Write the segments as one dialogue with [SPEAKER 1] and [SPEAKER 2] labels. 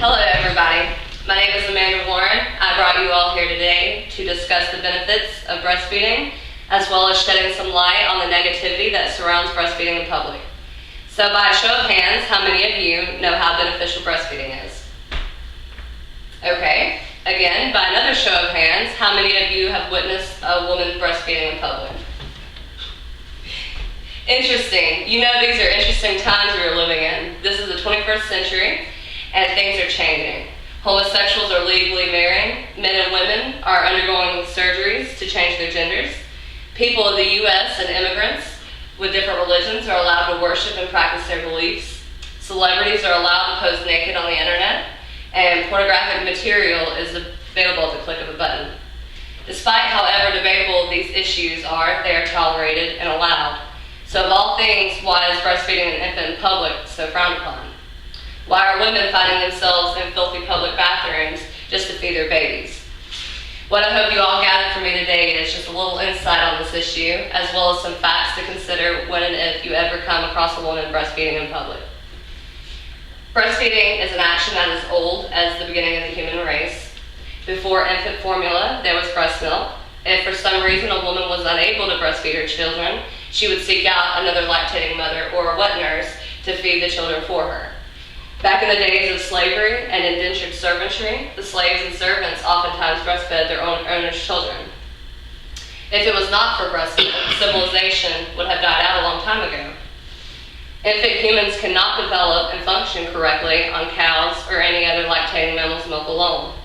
[SPEAKER 1] Hello everybody, my name is Amanda Warren. I brought you all here today to discuss the benefits of breastfeeding, as well as shedding some light on the negativity that surrounds breastfeeding in public. So by a show of hands, how many of you know how beneficial breastfeeding is? Okay, again, by another show of hands, how many of you have witnessed a woman breastfeeding in public? Interesting. You know these are interesting times we are living in. This is the 21st century, and things are changing. Homosexuals are legally marrying. Men and women are undergoing surgeries to change their genders. People in the U.S. and immigrants with different religions are allowed to worship and practice their beliefs. Celebrities are allowed to pose naked on the internet, and pornographic material is available at the click of a button. Despite however debatable these issues are, they are tolerated and allowed. So of all things, why is breastfeeding an infant in public so frowned upon? Why are women finding themselves in filthy public bathrooms just to feed their babies? What I hope you all gathered from me today is just a little insight on this issue, as well as some facts to consider when and if you ever come across a woman breastfeeding in public. Breastfeeding is an action that is old as the beginning of the human race. Before infant formula, there was breast milk. If for some reason a woman was unable to breastfeed her children, she would seek out another lactating mother or a wet nurse to feed the children for her. Back in the days of slavery and indentured servantry, the slaves and servants oftentimes breastfed their own owners' children. If it was not for breast milk, civilization would have died out a long time ago. Infant humans cannot develop and function correctly on cows or any other lactating mammal's milk alone.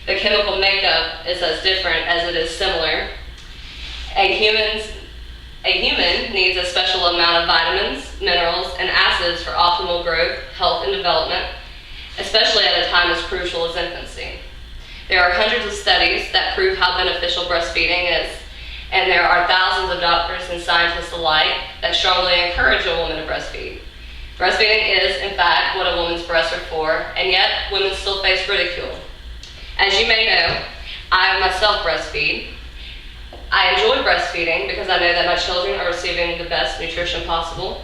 [SPEAKER 1] The chemical makeup is as different as it is similar. A human needs a special amount of vitamins, minerals, and acids for optimal growth, health, and development, especially at a time as crucial as infancy. There are hundreds of studies that prove how beneficial breastfeeding is, and there are thousands of doctors and scientists alike that strongly encourage a woman to breastfeed. Breastfeeding is, in fact, what a woman's breasts are for, and yet women still face ridicule. As you may know, I myself breastfeed. I enjoy breastfeeding because I know that my children are receiving the best nutrition possible.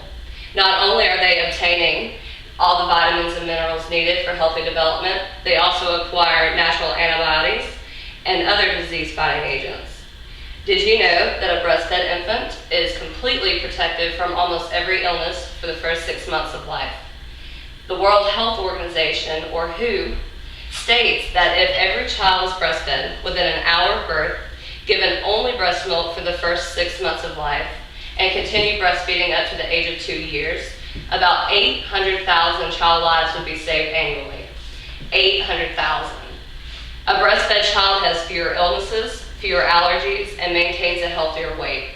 [SPEAKER 1] Not only are they obtaining all the vitamins and minerals needed for healthy development, they also acquire natural antibiotics and other disease-fighting agents. Did you know that a breastfed infant is completely protected from almost every illness for the first 6 months of life? The World Health Organization, or WHO, states that if every child is breastfed within an hour of birth, given only breast milk for the first 6 months of life, and continue breastfeeding up to the age of 2 years, about 800,000 child lives would be saved annually. 800,000. A breastfed child has fewer illnesses, fewer allergies, and maintains a healthier weight.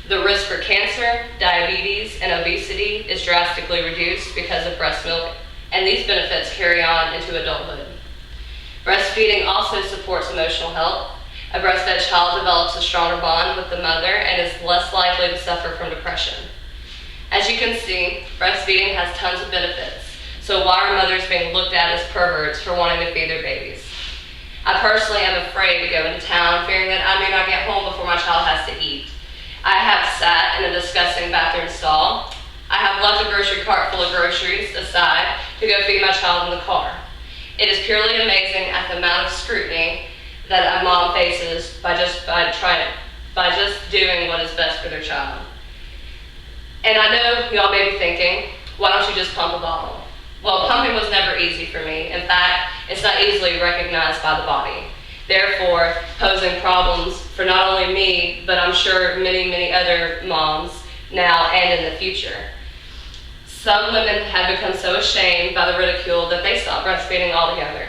[SPEAKER 1] The risk for cancer, diabetes, and obesity is drastically reduced because of breast milk, and these benefits carry on into adulthood. Breastfeeding also supports emotional health. A breastfed child develops a stronger bond with the mother and is less likely to suffer from depression. As you can see, breastfeeding has tons of benefits, so why are mothers being looked at as perverts for wanting to feed their babies? I personally am afraid to go into town, fearing that I may not get home before my child has to eat. I have sat in a disgusting bathroom stall. I have left a grocery cart full of groceries aside to go feed my child in the car. It is purely amazing at the amount of scrutiny that a mom faces by just doing what is best for their child. And I know y'all may be thinking, why don't you just pump a bottle? Well, pumping was never easy for me. In fact, it's not easily recognized by the body, therefore posing problems for not only me, but I'm sure many, many other moms now and in the future. Some women have become so ashamed by the ridicule that they stop breastfeeding altogether.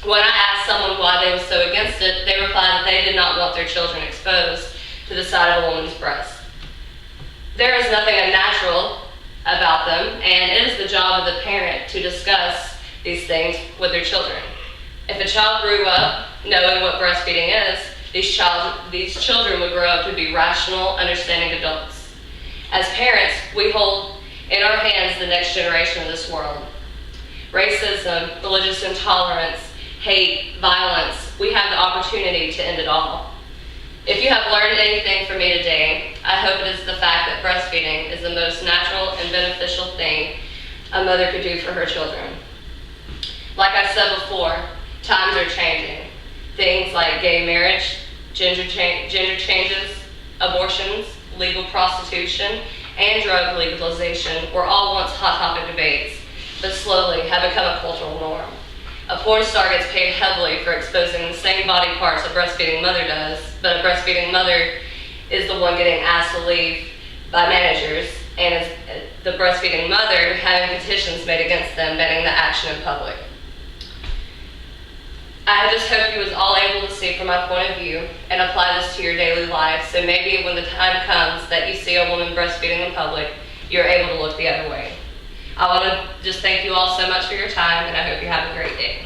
[SPEAKER 1] When I asked someone why they were so against it, they replied that they did not want their children exposed to the sight of a woman's breast. There is nothing unnatural about them, and it is the job of the parent to discuss these things with their children. If a child grew up knowing what breastfeeding is, these children would grow up to be rational, understanding adults. As parents, we hold in our hands the next generation of this world. Racism, religious intolerance, hate, violence, we have the opportunity to end it all. If you have learned anything from me today, I hope it is the fact that breastfeeding is the most natural and beneficial thing a mother could do for her children. Like I said before, times are changing. Things like gay marriage, gender changes, abortions, legal prostitution, and drug legalization were all once hot topic debates, but slowly have become a cultural norm. A porn star gets paid heavily for exposing the same body parts a breastfeeding mother does, but a breastfeeding mother is the one getting asked to leave by managers, and is the breastfeeding mother having petitions made against them banning the action in public. I just hope you was all able to see from my point of view and apply this to your daily life, so maybe when the time comes that you see a woman breastfeeding in public, you're able to look the other way. I want to just thank you all so much for your time, and I hope you have a great day.